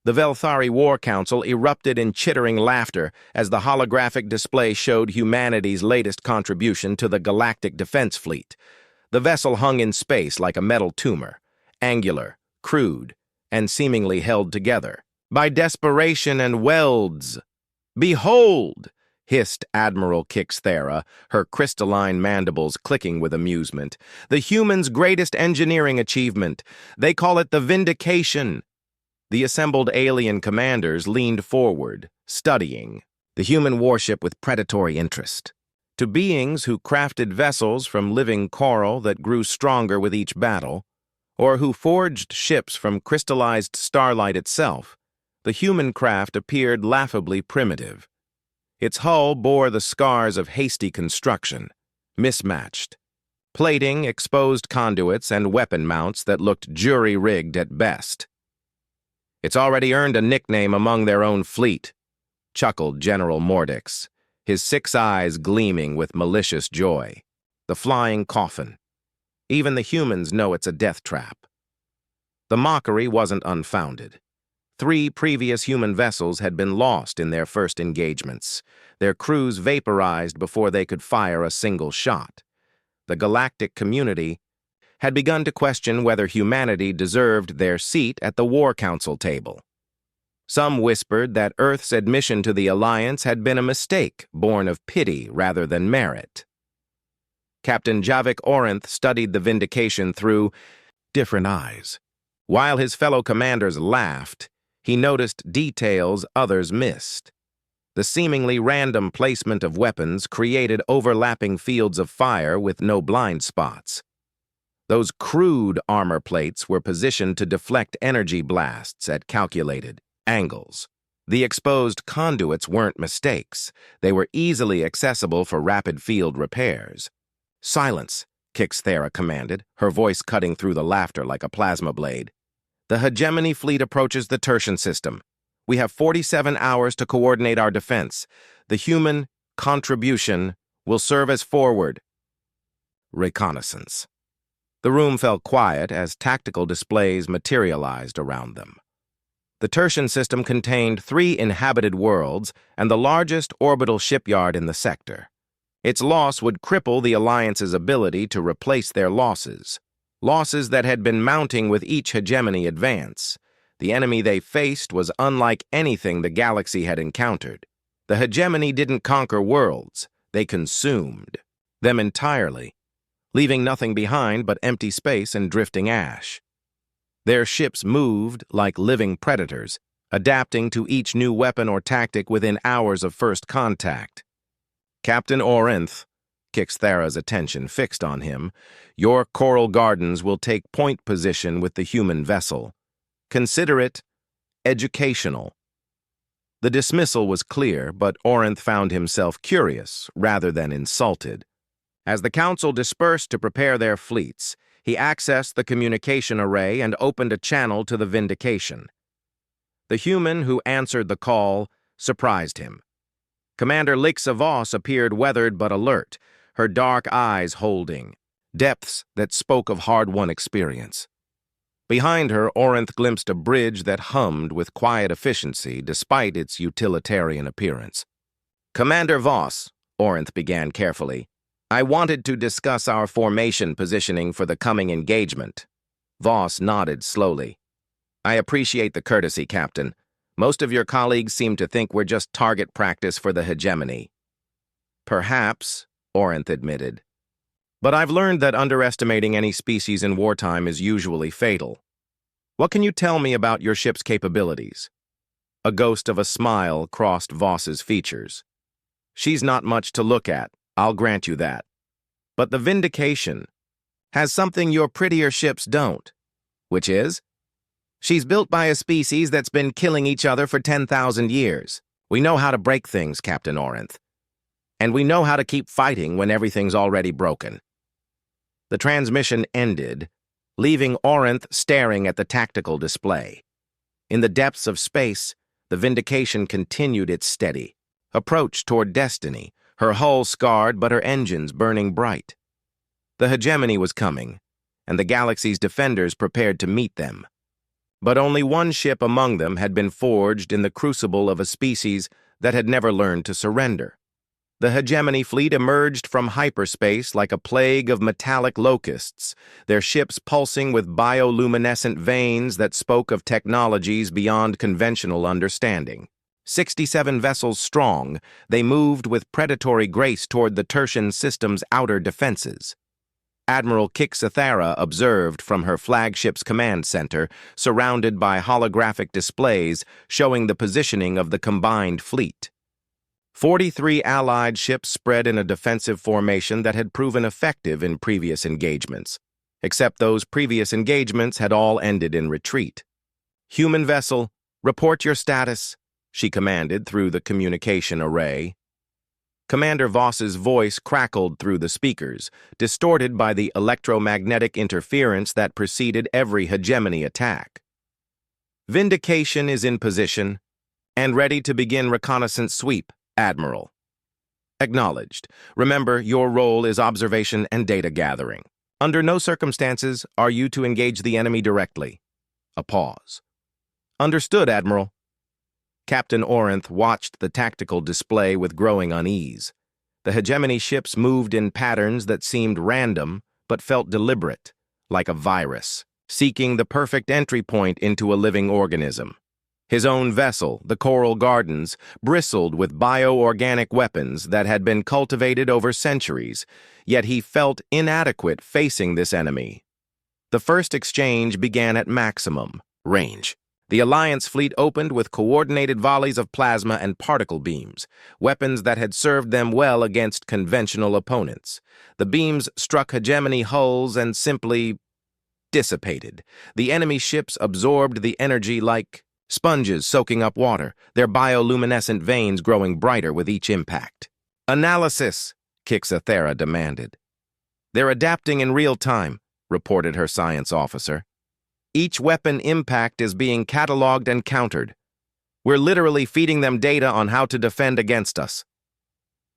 The Velthari War Council erupted in chittering laughter as the holographic display showed humanity's latest contribution to the galactic defense fleet. The vessel hung in space like a metal tumor, angular, crude, and seemingly held together by desperation and welds. "Behold!" hissed Admiral Kixthera, her crystalline mandibles clicking with amusement. "The humans' greatest engineering achievement. They call it the Vindication." The assembled alien commanders leaned forward, studying the human warship with predatory interest. To beings who crafted vessels from living coral that grew stronger with each battle, or who forged ships from crystallized starlight itself, the human craft appeared laughably primitive. Its hull bore the scars of hasty construction, mismatched. Plating exposed conduits and weapon mounts that looked jury-rigged at best. "It's already earned a nickname among their own fleet," chuckled General Mordix, his 6 eyes gleaming with malicious joy. "The Flying Coffin. Even the humans know it's a death trap." The mockery wasn't unfounded. 3 previous human vessels had been lost in their first engagements, their crews vaporized before they could fire a single shot. The galactic community had begun to question whether humanity deserved their seat at the War Council table. Some whispered that Earth's admission to the Alliance had been a mistake, born of pity rather than merit. Captain Javik Orinth studied the Vindication through different eyes. While his fellow commanders laughed, he noticed details others missed. The seemingly random placement of weapons created overlapping fields of fire with no blind spots. Those crude armor plates were positioned to deflect energy blasts at calculated angles. The exposed conduits weren't mistakes. They were easily accessible for rapid field repairs. "Silence," Kixthera commanded, her voice cutting through the laughter like a plasma blade. "The hegemony fleet approaches the Tertian system. We have 47 hours to coordinate our defense. The human contribution will serve as forward reconnaissance." The room fell quiet as tactical displays materialized around them. The Tertian system contained 3 inhabited worlds and the largest orbital shipyard in the sector. Its loss would cripple the Alliance's ability to replace their losses that had been mounting with each hegemony advance. The enemy they faced was unlike anything the galaxy had encountered. The hegemony didn't conquer worlds, they consumed them entirely, leaving nothing behind but empty space and drifting ash. Their ships moved like living predators, adapting to each new weapon or tactic within hours of first contact. "Captain Orinth," Kixthera's attention fixed on him, "your coral gardens will take point position with the human vessel. Consider it educational." The dismissal was clear, but Orinth found himself curious rather than insulted. As the council dispersed to prepare their fleets, he accessed the communication array and opened a channel to the Vindication. The human who answered the call surprised him. Commander Lixa Voss appeared weathered but alert, her dark eyes holding depths that spoke of hard-won experience. Behind her, Orinth glimpsed a bridge that hummed with quiet efficiency despite its utilitarian appearance. "Commander Voss," Orinth began carefully, "I wanted to discuss our formation positioning for the coming engagement." Voss nodded slowly. "I appreciate the courtesy, Captain. Most of your colleagues seem to think we're just target practice for the hegemony." "Perhaps," Orinth admitted. "But I've learned that underestimating any species in wartime is usually fatal. What can you tell me about your ship's capabilities?" A ghost of a smile crossed Voss's features. "She's not much to look at, I'll grant you that. But the Vindication has something your prettier ships don't, which is, she's built by a species that's been killing each other for 10,000 years. We know how to break things, Captain Orinth. And we know how to keep fighting when everything's already broken." The transmission ended, leaving Orinth staring at the tactical display. In the depths of space, the Vindication continued its steady approach toward destiny, her hull scarred but her engines burning bright. The hegemony was coming, and the galaxy's defenders prepared to meet them. But only one ship among them had been forged in the crucible of a species that had never learned to surrender. The hegemony fleet emerged from hyperspace like a plague of metallic locusts, their ships pulsing with bioluminescent veins that spoke of technologies beyond conventional understanding. 67 vessels strong, they moved with predatory grace toward the Tertian system's outer defenses. Admiral Kixathara observed from her flagship's command center, surrounded by holographic displays showing the positioning of the combined fleet. 43 Allied ships spread in a defensive formation that had proven effective in previous engagements, except those previous engagements had all ended in retreat. "Human vessel, report your status," she commanded through the communication array. Commander Voss's voice crackled through the speakers, distorted by the electromagnetic interference that preceded every hegemony attack. "Vindication is in position and ready to begin reconnaissance sweep, Admiral." "Acknowledged. Remember, your role is observation and data gathering. Under no circumstances are you to engage the enemy directly." A pause. "Understood, Admiral." Captain Orinth watched the tactical display with growing unease. The hegemony ships moved in patterns that seemed random but felt deliberate, like a virus, seeking the perfect entry point into a living organism. His own vessel, the Coral Gardens, bristled with bioorganic weapons that had been cultivated over centuries, yet he felt inadequate facing this enemy. The first exchange began at maximum range. The Alliance fleet opened with coordinated volleys of plasma and particle beams, weapons that had served them well against conventional opponents. The beams struck hegemony hulls and simply dissipated. The enemy ships absorbed the energy like sponges soaking up water, their bioluminescent veins growing brighter with each impact. "Analysis," Kixathara demanded. "They're adapting in real time," reported her science officer. "Each weapon impact is being cataloged and countered. We're literally feeding them data on how to defend against us."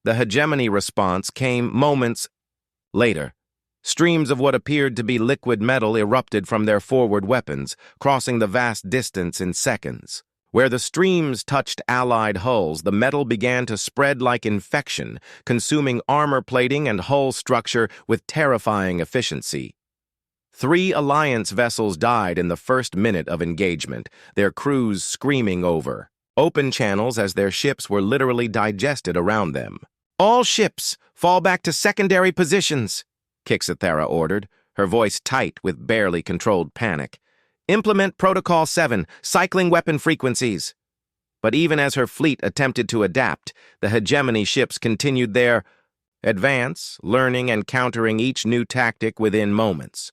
The hegemony response came moments later. Streams of what appeared to be liquid metal erupted from their forward weapons, crossing the vast distance in seconds. Where the streams touched Allied hulls, the metal began to spread like infection, consuming armor plating and hull structure with terrifying efficiency. 3 Alliance vessels died in the first minute of engagement, their crews screaming over open channels as their ships were literally digested around them. "All ships, fall back to secondary positions," Kixathara ordered, her voice tight with barely controlled panic. "Implement Protocol 7, cycling weapon frequencies." But even as her fleet attempted to adapt, the hegemony ships continued their advance, learning and countering each new tactic within moments.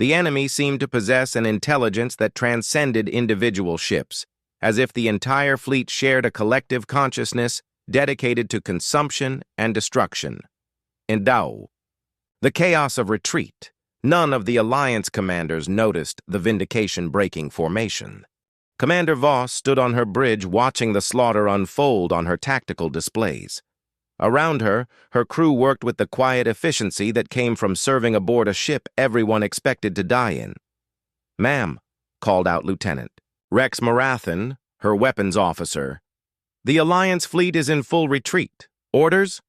The enemy seemed to possess an intelligence that transcended individual ships, as if the entire fleet shared a collective consciousness dedicated to consumption and destruction. Endao. The chaos of retreat. None of the Alliance commanders noticed the vindication-breaking formation. Commander Voss stood on her bridge watching the slaughter unfold on her tactical displays. Around her, her crew worked with the quiet efficiency that came from serving aboard a ship everyone expected to die in. "Ma'am," called out Lieutenant Rex Marathan, her weapons officer, "the Alliance fleet is in full retreat. Orders?"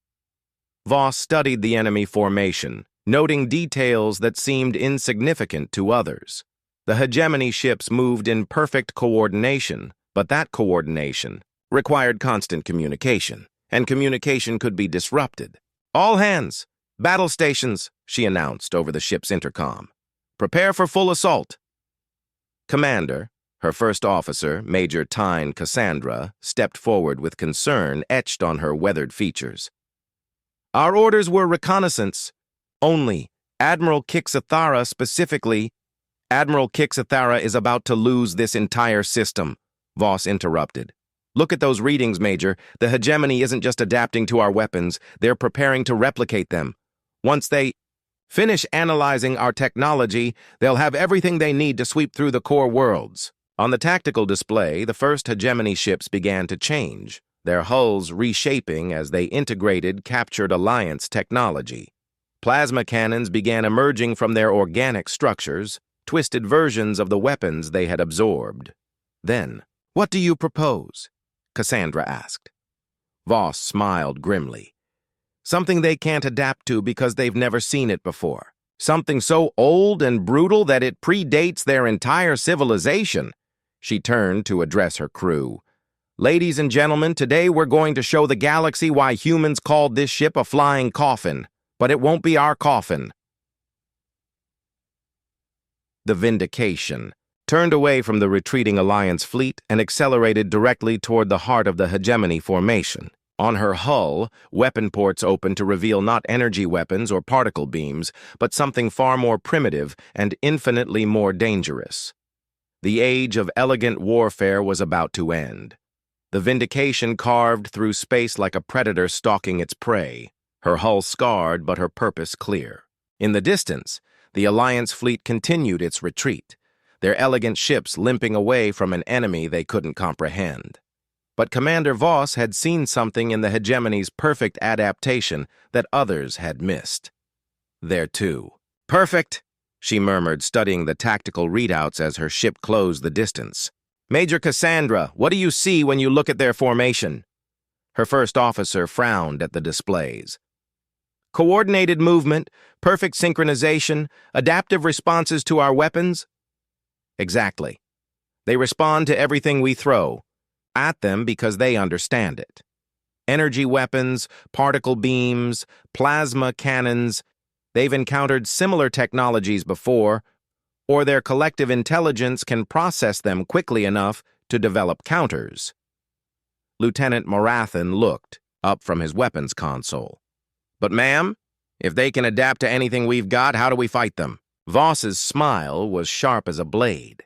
Voss studied the enemy formation, noting details that seemed insignificant to others. The hegemony ships moved in perfect coordination, but that coordination required constant communication, and communication could be disrupted. "All hands, battle stations," she announced over the ship's intercom. "Prepare for full assault." Commander, her first officer, Major Tyne Cassandra, stepped forward with concern etched on her weathered features. "Our orders were reconnaissance only. Admiral Kixathara specifically." "Admiral Kixathara is about to lose this entire system," Voss interrupted. "Look at those readings, Major. The hegemony isn't just adapting to our weapons, they're preparing to replicate them. Once they finish analyzing our technology, they'll have everything they need to sweep through the core worlds." On the tactical display, the first hegemony ships began to change, their hulls reshaping as they integrated captured Alliance technology. Plasma cannons began emerging from their organic structures, twisted versions of the weapons they had absorbed. Then, "What do you propose?" Cassandra asked. Voss smiled grimly. "Something they can't adapt to because they've never seen it before. Something so old and brutal that it predates their entire civilization." She turned to address her crew. "Ladies and gentlemen, today we're going to show the galaxy why humans called this ship a flying coffin. But it won't be our coffin." The Vindication turned away from the retreating Alliance fleet and accelerated directly toward the heart of the hegemony formation. On her hull, weapon ports opened to reveal not energy weapons or particle beams, but something far more primitive and infinitely more dangerous. The age of elegant warfare was about to end. The Vindication carved through space like a predator stalking its prey, her hull scarred but her purpose clear. In the distance, the Alliance fleet continued its retreat, their elegant ships limping away from an enemy they couldn't comprehend. But Commander Voss had seen something in the hegemony's perfect adaptation that others had missed. There too. "Perfect," she murmured, studying the tactical readouts as her ship closed the distance. "Major Cassandra, what do you see when you look at their formation?" Her first officer frowned at the displays. "Coordinated movement, perfect synchronization, adaptive responses to our weapons?" "Exactly. They respond to everything we throw at them because they understand it. Energy weapons, particle beams, plasma cannons, they've encountered similar technologies before, or their collective intelligence can process them quickly enough to develop counters." Lieutenant Morathan looked up from his weapons console. "But ma'am, if they can adapt to anything we've got, how do we fight them?" Voss's smile was sharp as a blade.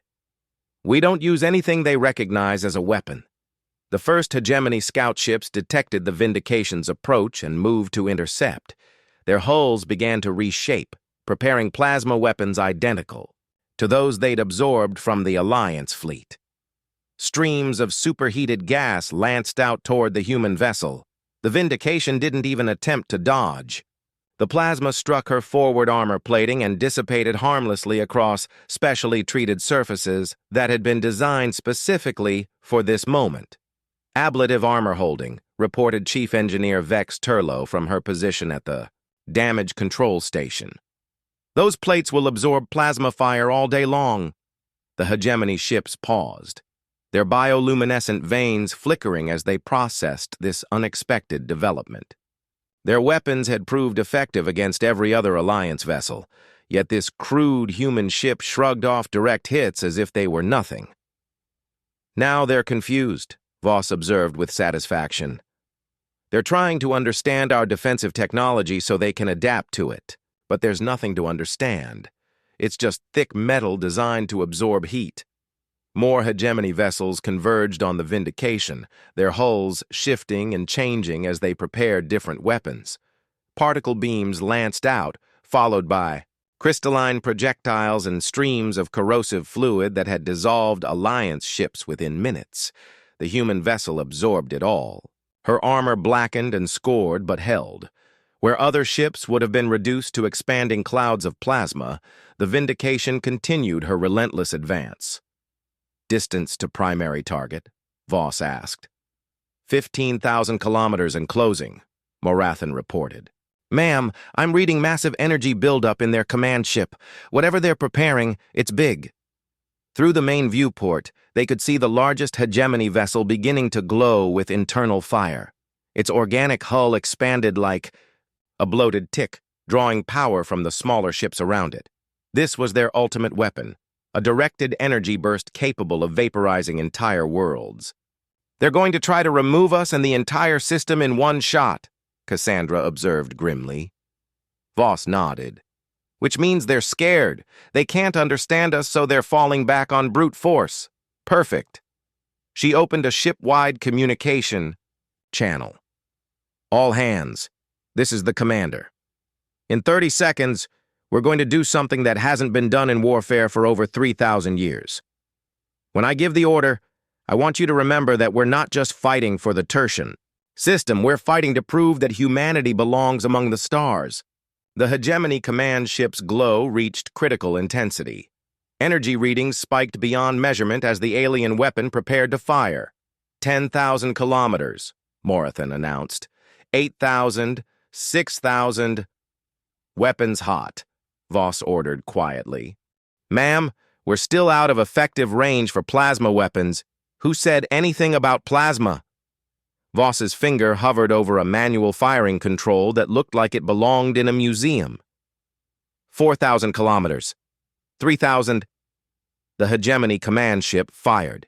"We don't use anything they recognize as a weapon. The first hegemony scout ships detected the Vindication's approach and moved to intercept. Their hulls began to reshape, preparing plasma weapons identical to those they'd absorbed from the Alliance fleet. Streams of superheated gas lanced out toward the human vessel. The Vindication didn't even attempt to dodge. The plasma struck her forward armor plating and dissipated harmlessly across specially treated surfaces that had been designed specifically for this moment. "Ablative armor holding," reported Chief Engineer Vex Turlo from her position at the damage control station. "Those plates will absorb plasma fire all day long." The hegemony ships paused, their bioluminescent veins flickering as they processed this unexpected development. Their weapons had proved effective against every other Alliance vessel, yet this crude human ship shrugged off direct hits as if they were nothing. "Now they're confused," Voss observed with satisfaction. "They're trying to understand our defensive technology so they can adapt to it, but there's nothing to understand. It's just thick metal designed to absorb heat." More hegemony vessels converged on the Vindication, their hulls shifting and changing as they prepared different weapons. Particle beams lanced out, followed by crystalline projectiles and streams of corrosive fluid that had dissolved Alliance ships within minutes. The human vessel absorbed it all. Her armor blackened and scored but held. Where other ships would have been reduced to expanding clouds of plasma, the Vindication continued her relentless advance. "Distance to primary target?" Voss asked. 15,000 kilometers and closing, Morathan reported. "Ma'am, I'm reading massive energy buildup in their command ship. Whatever they're preparing, it's big." Through the main viewport, they could see the largest hegemony vessel beginning to glow with internal fire. Its organic hull expanded like a bloated tick, drawing power from the smaller ships around it. This was their ultimate weapon, a directed energy burst capable of vaporizing entire worlds. "They're going to try to remove us and the entire system in one shot," Cassandra observed grimly. Voss nodded. "Which means they're scared. They can't understand us, so they're falling back on brute force." "Perfect." She opened a ship-wide communication channel. "All hands, this is the commander. In 30 seconds, we're going to do something that hasn't been done in warfare for over 3,000 years. When I give the order, I want you to remember that we're not just fighting for the Tertian system, we're fighting to prove that humanity belongs among the stars." The hegemony command ship's glow reached critical intensity. Energy readings spiked beyond measurement as the alien weapon prepared to fire. 10,000 kilometers, Morathan announced. 8,000, 6,000. Weapons hot, Voss ordered quietly. Ma'am, we're still out of effective range for plasma weapons. Who said anything about plasma? Voss's finger hovered over a manual firing control that looked like it belonged in a museum. 4,000 kilometers. 3,000. The hegemony command ship fired.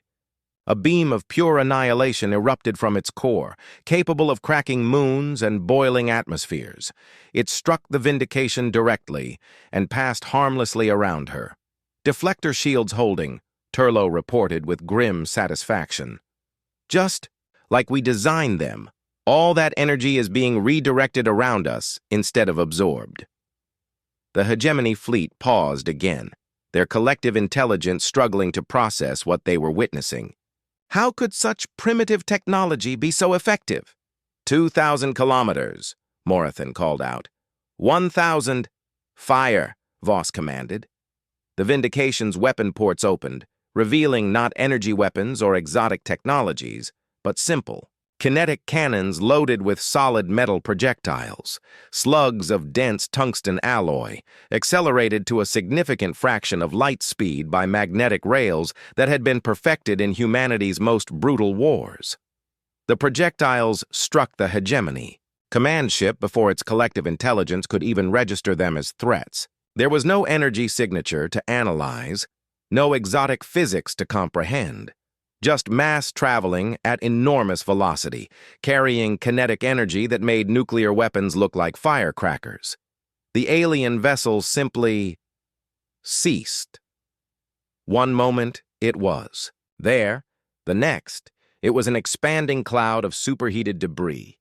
A beam of pure annihilation erupted from its core, capable of cracking moons and boiling atmospheres. It struck the Vindication directly and passed harmlessly around her. Deflector shields holding, Turlo reported with grim satisfaction. Just like we designed them, all that energy is being redirected around us instead of absorbed. The hegemony fleet paused again, their collective intelligence struggling to process what they were witnessing. How could such primitive technology be so effective? 2,000 kilometers, Morathan called out. 1,000. Fire, Voss commanded. The Vindication's weapon ports opened, revealing not energy weapons or exotic technologies, but simple, kinetic cannons loaded with solid metal projectiles, slugs of dense tungsten alloy, accelerated to a significant fraction of light speed by magnetic rails that had been perfected in humanity's most brutal wars. The projectiles struck the hegemony, command ship before its collective intelligence could even register them as threats. There was no energy signature to analyze, no exotic physics to comprehend. Just mass traveling at enormous velocity, carrying kinetic energy that made nuclear weapons look like firecrackers. The alien vessels simply ceased. One moment, it was there. The next, it was an expanding cloud of superheated debris.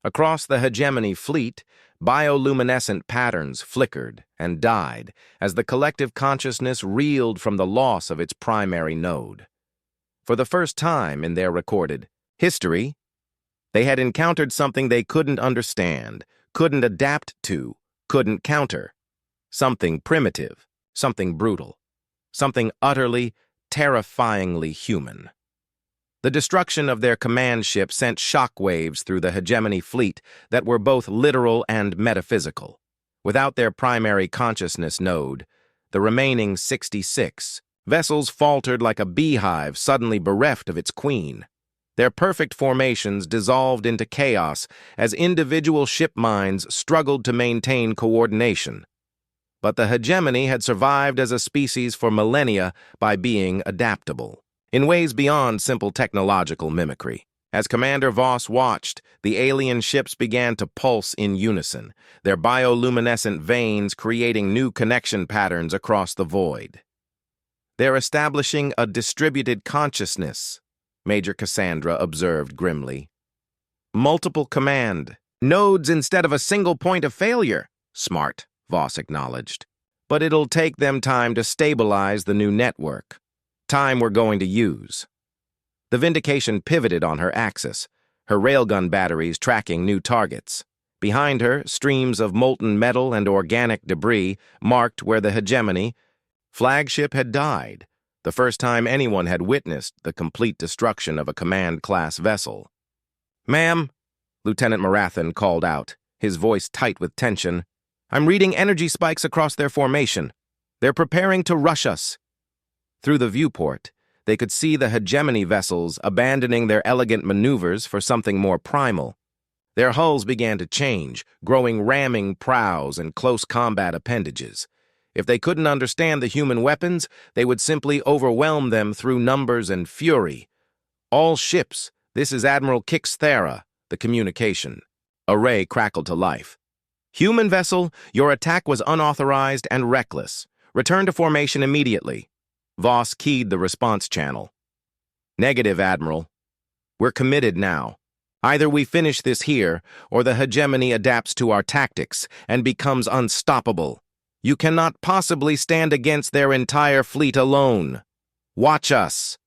Across the hegemony fleet, bioluminescent patterns flickered and died as the collective consciousness reeled from the loss of its primary node. For the first time in their recorded history, they had encountered something they couldn't understand, couldn't adapt to, couldn't counter. Something primitive, something brutal, something utterly, terrifyingly human. The destruction of their command ship sent shockwaves through the hegemony fleet that were both literal and metaphysical. Without their primary consciousness node, the remaining 66 vessels faltered like a beehive suddenly bereft of its queen. Their perfect formations dissolved into chaos as individual ship minds struggled to maintain coordination. But the hegemony had survived as a species for millennia by being adaptable, in ways beyond simple technological mimicry. As Commander Voss watched, the alien ships began to pulse in unison, their bioluminescent veins creating new connection patterns across the void. They're establishing a distributed consciousness, Major Cassandra observed grimly. Multiple command nodes instead of a single point of failure. Smart, Voss acknowledged. But it'll take them time to stabilize the new network. Time we're going to use. The Vindication pivoted on her axis, her railgun batteries tracking new targets. Behind her, streams of molten metal and organic debris marked where the hegemony flagship had died, the first time anyone had witnessed the complete destruction of a command-class vessel. Ma'am, Lieutenant Morathan called out, his voice tight with tension. I'm reading energy spikes across their formation. They're preparing to rush us. Through the viewport, they could see the hegemony vessels abandoning their elegant maneuvers for something more primal. Their hulls began to change, growing ramming prows and close combat appendages. If they couldn't understand the human weapons, they would simply overwhelm them through numbers and fury. All ships, this is Admiral Kix Thera, the communication. A ray crackled to life. Human vessel, your attack was unauthorized and reckless. Return to formation immediately. Voss keyed the response channel. Negative, Admiral. We're committed now. Either we finish this here, or the hegemony adapts to our tactics and becomes unstoppable. You cannot possibly stand against their entire fleet alone. Watch us.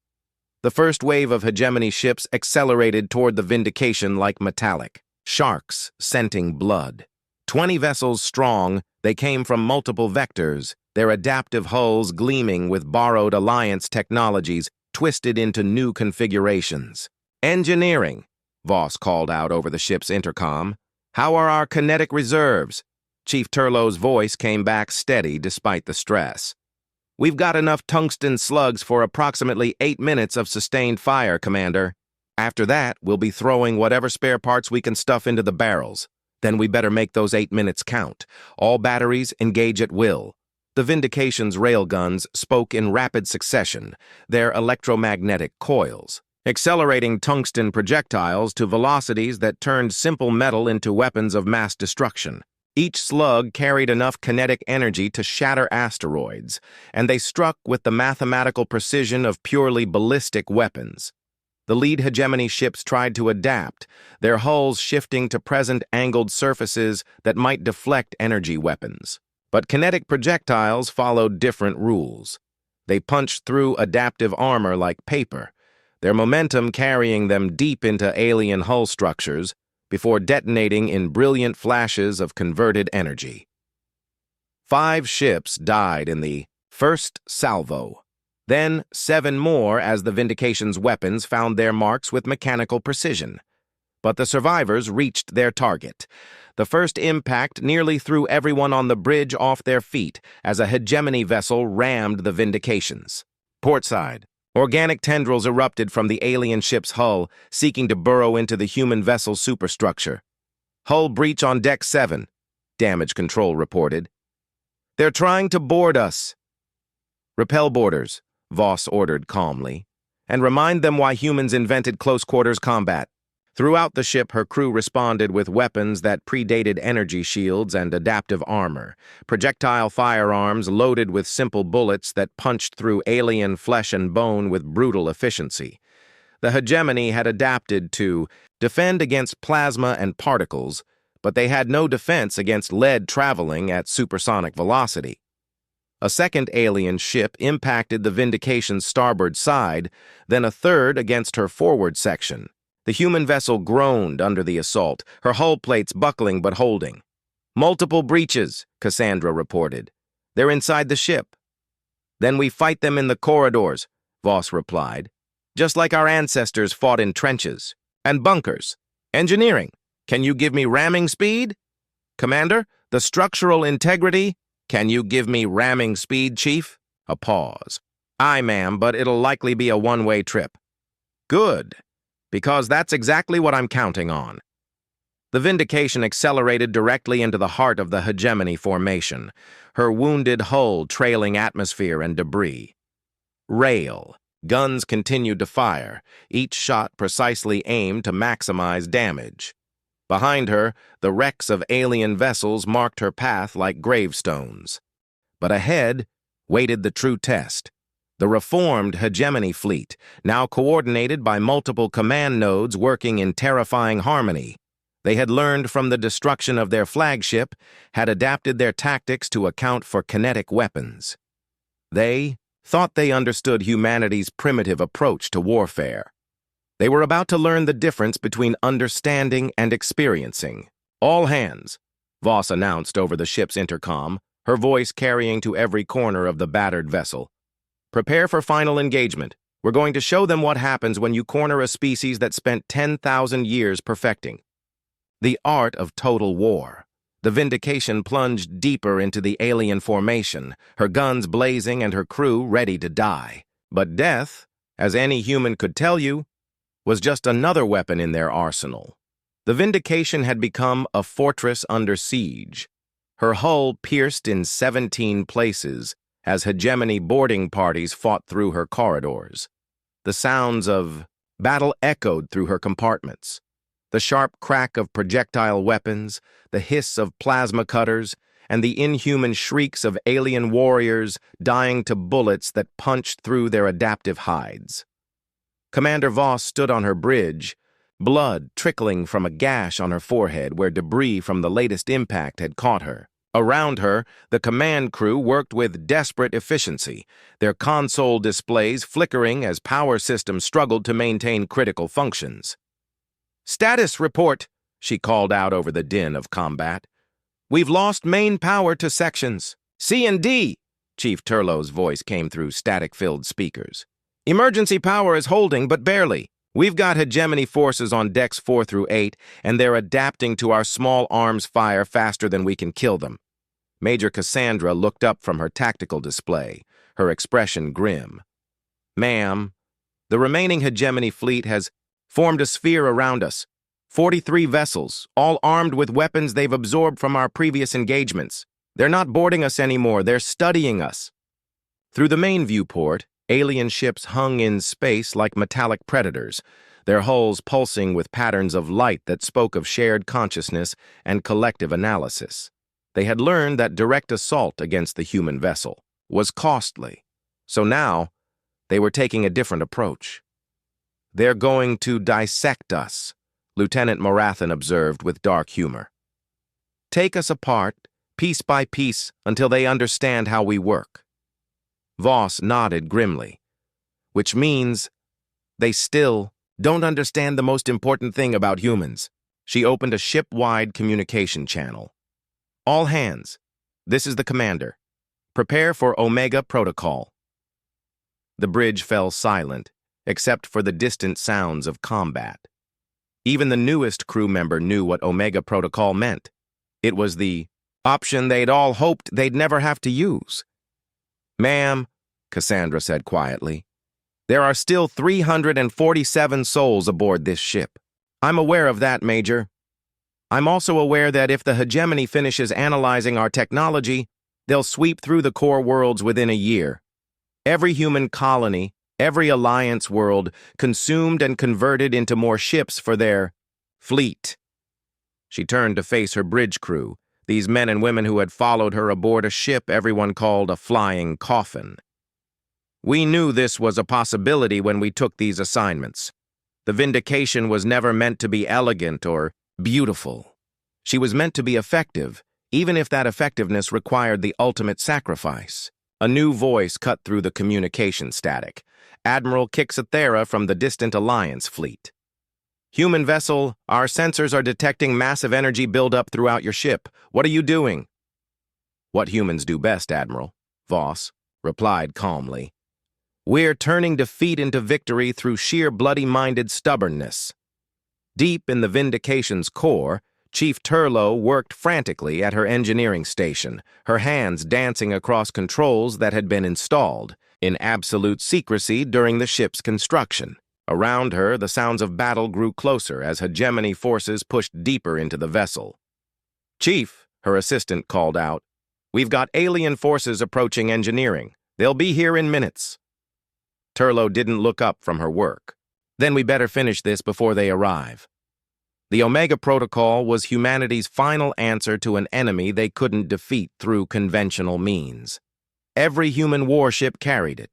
The first wave of hegemony ships accelerated toward the Vindication like metallic, sharks scenting blood. 20 vessels strong, they came from multiple vectors, their adaptive hulls gleaming with borrowed Alliance technologies twisted into new configurations. "Engineering," Voss called out over the ship's intercom. "How are our kinetic reserves?" Chief Turlow's voice came back steady despite the stress. "We've got enough tungsten slugs for approximately 8 minutes of sustained fire, Commander. After that, we'll be throwing whatever spare parts we can stuff into the barrels. Then we better make those 8 minutes count. All batteries engage at will." The Vindication's railguns spoke in rapid succession, their electromagnetic coils, accelerating tungsten projectiles to velocities that turned simple metal into weapons of mass destruction. Each slug carried enough kinetic energy to shatter asteroids, and they struck with the mathematical precision of purely ballistic weapons. The lead hegemony ships tried to adapt, their hulls shifting to present angled surfaces that might deflect energy weapons. But kinetic projectiles followed different rules. They punched through adaptive armor like paper, their momentum carrying them deep into alien hull structures before detonating in brilliant flashes of converted energy. 5 ships died in the first salvo. Then 7 more as the Vindication's weapons found their marks with mechanical precision. But the survivors reached their target. The first impact nearly threw everyone on the bridge off their feet as a hegemony vessel rammed the Vindications. Portside, organic tendrils erupted from the alien ship's hull, seeking to burrow into the human vessel's superstructure. "Hull breach on Deck 7, Damage Control reported. "They're trying to board us." "Repel boarders," Voss ordered calmly, "and remind them why humans invented close-quarters combat." Throughout the ship, her crew responded with weapons that predated energy shields and adaptive armor, projectile firearms loaded with simple bullets that punched through alien flesh and bone with brutal efficiency. The hegemony had adapted to defend against plasma and particles, but they had no defense against lead traveling at supersonic velocity. A second alien ship impacted the Vindication's starboard side, then a third against her forward section. The human vessel groaned under the assault, her hull plates buckling but holding. "Multiple breaches," Cassandra reported. "They're inside the ship." "Then we fight them in the corridors," Voss replied. "Just like our ancestors fought in trenches. And bunkers. Engineering, can you give me ramming speed? Commander, the structural integrity. Can you give me ramming speed, Chief?" A pause. "Aye, ma'am, but it'll likely be a one-way trip." "Good. Because that's exactly what I'm counting on." The Vindication accelerated directly into the heart of the hegemony formation, her wounded hull trailing atmosphere and debris. Rail. Guns continued to fire, each shot precisely aimed to maximize damage. Behind her, the wrecks of alien vessels marked her path like gravestones. But ahead waited the true test. The reformed hegemony fleet, now coordinated by multiple command nodes working in terrifying harmony. They had learned from the destruction of their flagship, had adapted their tactics to account for kinetic weapons. They thought they understood humanity's primitive approach to warfare. They were about to learn the difference between understanding and experiencing. "All hands," Voss announced over the ship's intercom, her voice carrying to every corner of the battered vessel. "Prepare for final engagement. We're going to show them what happens when you corner a species that spent 10,000 years perfecting." The art of total war. The Vindication plunged deeper into the alien formation, her guns blazing and her crew ready to die. But death, as any human could tell you, was just another weapon in their arsenal. The Vindication had become a fortress under siege, her hull pierced in 17 places, as hegemony boarding parties fought through her corridors. The sounds of battle echoed through her compartments. The sharp crack of projectile weapons, the hiss of plasma cutters, and the inhuman shrieks of alien warriors dying to bullets that punched through their adaptive hides. Commander Voss stood on her bridge, blood trickling from a gash on her forehead where debris from the latest impact had caught her. Around her, the command crew worked with desperate efficiency, their console displays flickering as power systems struggled to maintain critical functions. "Status report," she called out over the din of combat. "We've lost main power to sections. C and D. Chief Turlow's voice came through static-filled speakers. Emergency power is holding, but barely. We've got hegemony forces on decks 4 through 8, and they're adapting to our small arms fire faster than we can kill them. Major Cassandra looked up from her tactical display, her expression grim. Ma'am, the remaining hegemony fleet has formed a sphere around us. 43 vessels, all armed with weapons they've absorbed from our previous engagements. They're not boarding us anymore, they're studying us. Through the main viewport, alien ships hung in space like metallic predators, their hulls pulsing with patterns of light that spoke of shared consciousness and collective analysis. They had learned that direct assault against the human vessel was costly, so now they were taking a different approach. They're going to dissect us, Lieutenant Morathan observed with dark humor. Take us apart, piece by piece, until they understand how we work. Voss nodded grimly, which means they still don't understand the most important thing about humans. She opened a ship-wide communication channel. All hands, this is the commander. Prepare for Omega Protocol. The bridge fell silent, except for the distant sounds of combat. Even the newest crew member knew what Omega Protocol meant. It was the option they'd all hoped they'd never have to use. Ma'am, Cassandra said quietly, there are still 347 souls aboard this ship. I'm aware of that, Major. I'm also aware that if the hegemony finishes analyzing our technology, they'll sweep through the core worlds within a year. Every human colony, every alliance world, consumed and converted into more ships for their fleet. She turned to face her bridge crew, these men and women who had followed her aboard a ship everyone called a flying coffin. We knew this was a possibility when we took these assignments. The Vindication was never meant to be elegant or beautiful. She was meant to be effective, even if that effectiveness required the ultimate sacrifice. A new voice cut through the communication static. Admiral Kixathera from the distant Alliance fleet. Human vessel, our sensors are detecting massive energy buildup throughout your ship. What are you doing? What humans do best, Admiral, Voss replied calmly. We're turning defeat into victory through sheer bloody-minded stubbornness. Deep in the Vindication's core, Chief Turlow worked frantically at her engineering station, her hands dancing across controls that had been installed, in absolute secrecy during the ship's construction. Around her, the sounds of battle grew closer as hegemony forces pushed deeper into the vessel. Chief, her assistant called out, we've got alien forces approaching engineering. They'll be here in minutes. Turlow didn't look up from her work. Then we better finish this before they arrive. The Omega Protocol was humanity's final answer to an enemy they couldn't defeat through conventional means. Every human warship carried it,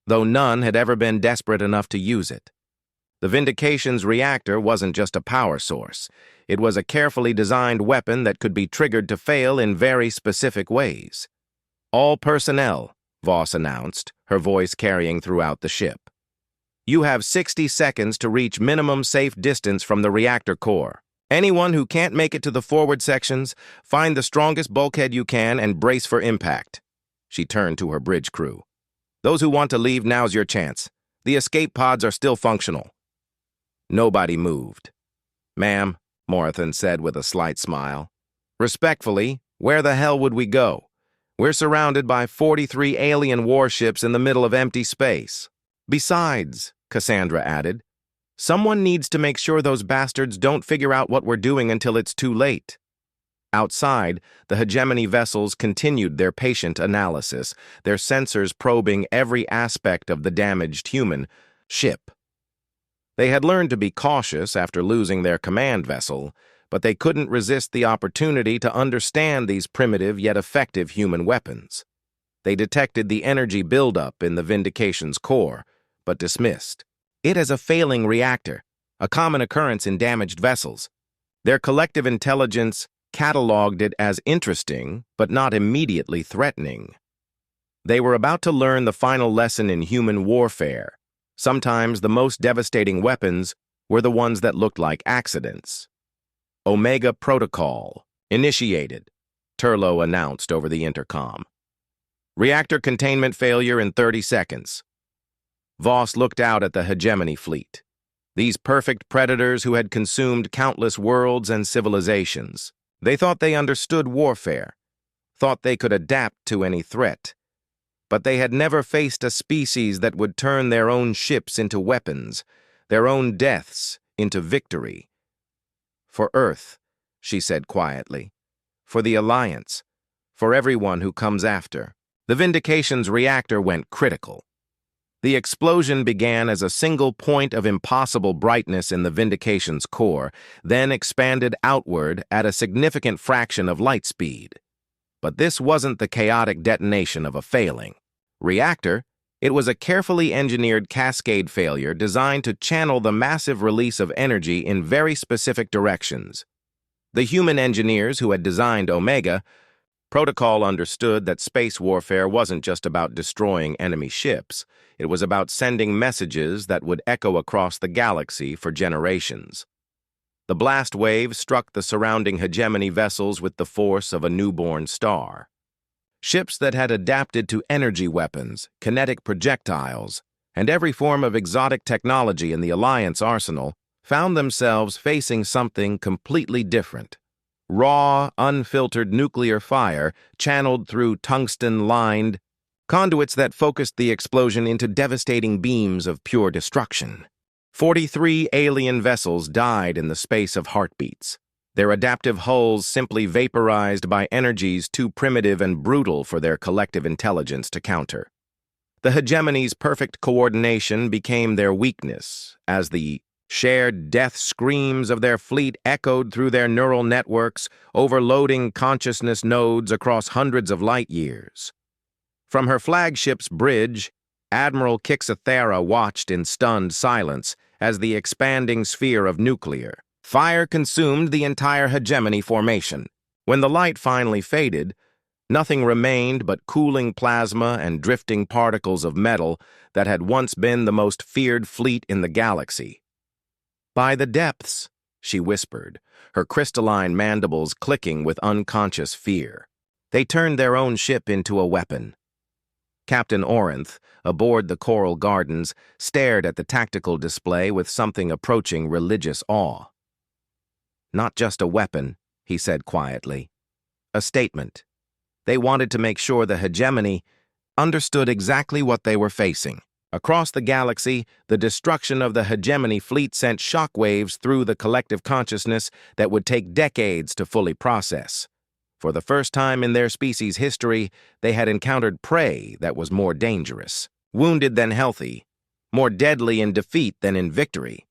though none had ever been desperate enough to use it. The Vindication's reactor wasn't just a power source. It was a carefully designed weapon that could be triggered to fail in very specific ways. All personnel, Voss announced, her voice carrying throughout the ship. You have 60 seconds to reach minimum safe distance from the reactor core. Anyone who can't make it to the forward sections, find the strongest bulkhead you can and brace for impact. She turned to her bridge crew. Those who want to leave, now's your chance. The escape pods are still functional. Nobody moved. Ma'am, Morathan said with a slight smile. Respectfully, where the hell would we go? We're surrounded by 43 alien warships in the middle of empty space. Besides, Cassandra added, someone needs to make sure those bastards don't figure out what we're doing until it's too late. Outside, the hegemony vessels continued their patient analysis, their sensors probing every aspect of the damaged human ship. They had learned to be cautious after losing their command vessel, but they couldn't resist the opportunity to understand these primitive yet effective human weapons. They detected the energy buildup in the Vindication's core, but dismissed it as a failing reactor, a common occurrence in damaged vessels. Their collective intelligence cataloged it as interesting, but not immediately threatening. They were about to learn the final lesson in human warfare. Sometimes the most devastating weapons were the ones that looked like accidents. Omega Protocol, initiated, Turlow announced over the intercom. Reactor containment failure in 30 seconds. Voss looked out at the hegemony fleet. These perfect predators who had consumed countless worlds and civilizations. They thought they understood warfare, thought they could adapt to any threat. But they had never faced a species that would turn their own ships into weapons, their own deaths into victory. For Earth, she said quietly. For the Alliance. For everyone who comes after. The Vindication's reactor went critical. The explosion began as a single point of impossible brightness in the Vindication's core, then expanded outward at a significant fraction of light speed. But this wasn't the chaotic detonation of a failing reactor. It was a carefully engineered cascade failure designed to channel the massive release of energy in very specific directions. The human engineers who had designed Omega Protocol understood that space warfare wasn't just about destroying enemy ships. It was about sending messages that would echo across the galaxy for generations. The blast wave struck the surrounding hegemony vessels with the force of a newborn star. Ships that had adapted to energy weapons, kinetic projectiles, and every form of exotic technology in the Alliance arsenal found themselves facing something completely different. Raw, unfiltered nuclear fire channeled through tungsten-lined conduits that focused the explosion into devastating beams of pure destruction. 43 alien vessels died in the space of heartbeats, their adaptive hulls simply vaporized by energies too primitive and brutal for their collective intelligence to counter. The hegemony's perfect coordination became their weakness, as the shared death screams of their fleet echoed through their neural networks, overloading consciousness nodes across hundreds of light years. From her flagship's bridge, Admiral Kixathera watched in stunned silence as the expanding sphere of nuclear fire consumed the entire hegemony formation. When the light finally faded, nothing remained but cooling plasma and drifting particles of metal that had once been the most feared fleet in the galaxy. "By the depths," she whispered, her crystalline mandibles clicking with unconscious fear. They turned their own ship into a weapon. Captain Orinth, aboard the Coral Gardens, stared at the tactical display with something approaching religious awe. "Not just a weapon," he said quietly. "A statement. They wanted to make sure the hegemony understood exactly what they were facing. Across the galaxy, the destruction of the hegemony fleet sent shockwaves through the collective consciousness that would take decades to fully process. For the first time in their species' history, they had encountered prey that was more dangerous, wounded than healthy, more deadly in defeat than in victory.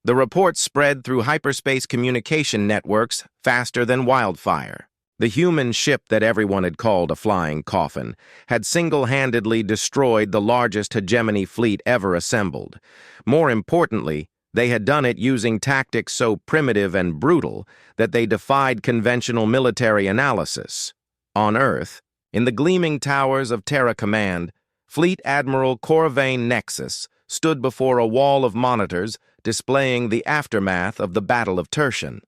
The reports spread through hyperspace communication networks faster than wildfire. The human ship that everyone had called a flying coffin had single-handedly destroyed the largest hegemony fleet ever assembled. More importantly, they had done it using tactics so primitive and brutal that they defied conventional military analysis. On Earth, in the gleaming towers of Terra Command, Fleet Admiral Corvain Nexus stood before a wall of monitors displaying the aftermath of the Battle of Tertian.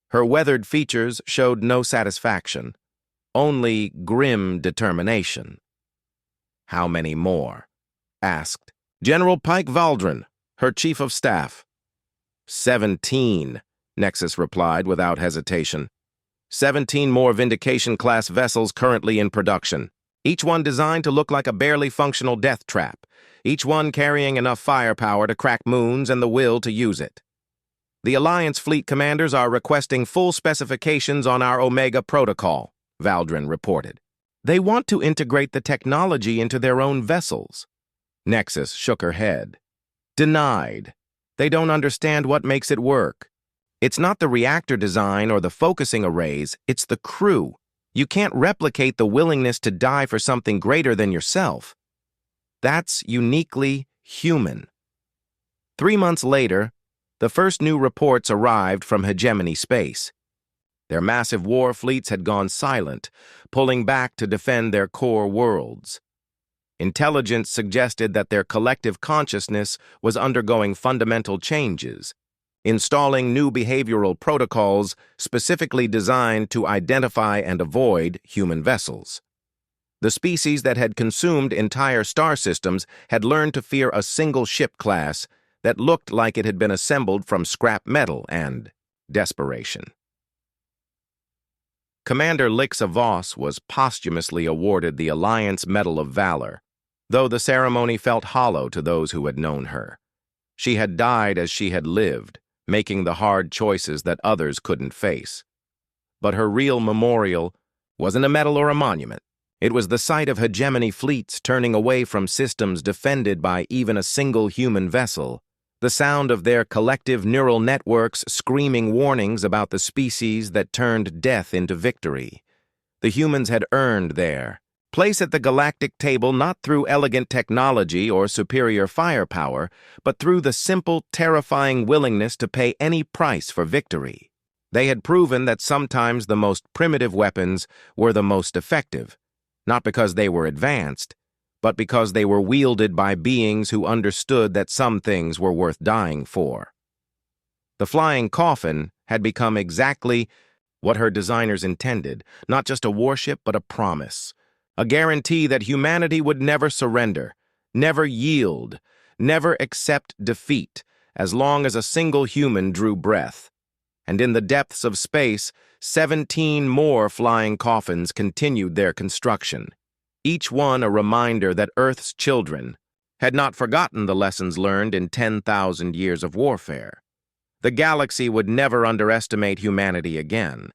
Her weathered features showed no satisfaction, only grim determination. "How many more?" asked General Pike Valdrin, her chief of staff. 17, Nexus replied without hesitation. 17 more Vindication-class vessels currently in production, each one designed to look like a barely functional death trap, each one carrying enough firepower to crack moons and the will to use it. The Alliance fleet commanders are requesting full specifications on our Omega protocol, Valdrin reported. They want to integrate the technology into their own vessels. Nexus shook her head. Denied. They don't understand what makes it work. It's not the reactor design or the focusing arrays, it's the crew. You can't replicate the willingness to die for something greater than yourself. That's uniquely human. 3 months later, the first new reports arrived from hegemony space. Their massive war fleets had gone silent, pulling back to defend their core worlds. Intelligence suggested that their collective consciousness was undergoing fundamental changes, installing new behavioral protocols specifically designed to identify and avoid human vessels. The species that had consumed entire star systems had learned to fear a single ship class that looked like it had been assembled from scrap metal and desperation. Commander Lixa Voss was posthumously awarded the Alliance Medal of Valor, though the ceremony felt hollow to those who had known her. She had died as she had lived, making the hard choices that others couldn't face. But her real memorial wasn't a medal or a monument. It was the sight of hegemony fleets turning away from systems defended by even a single human vessel, the sound of their collective neural networks screaming warnings about the species that turned death into victory. The humans had earned their place at the galactic table not through elegant technology or superior firepower, but through the simple, terrifying willingness to pay any price for victory. They had proven that sometimes the most primitive weapons were the most effective, not because they were advanced, but because they were wielded by beings who understood that some things were worth dying for. The flying coffin had become exactly what her designers intended, not just a warship, but a promise, a guarantee that humanity would never surrender, never yield, never accept defeat, as long as a single human drew breath. And in the depths of space, 17 more flying coffins continued their construction, each one a reminder that Earth's children had not forgotten the lessons learned in 10,000 years of warfare. The galaxy would never underestimate humanity again.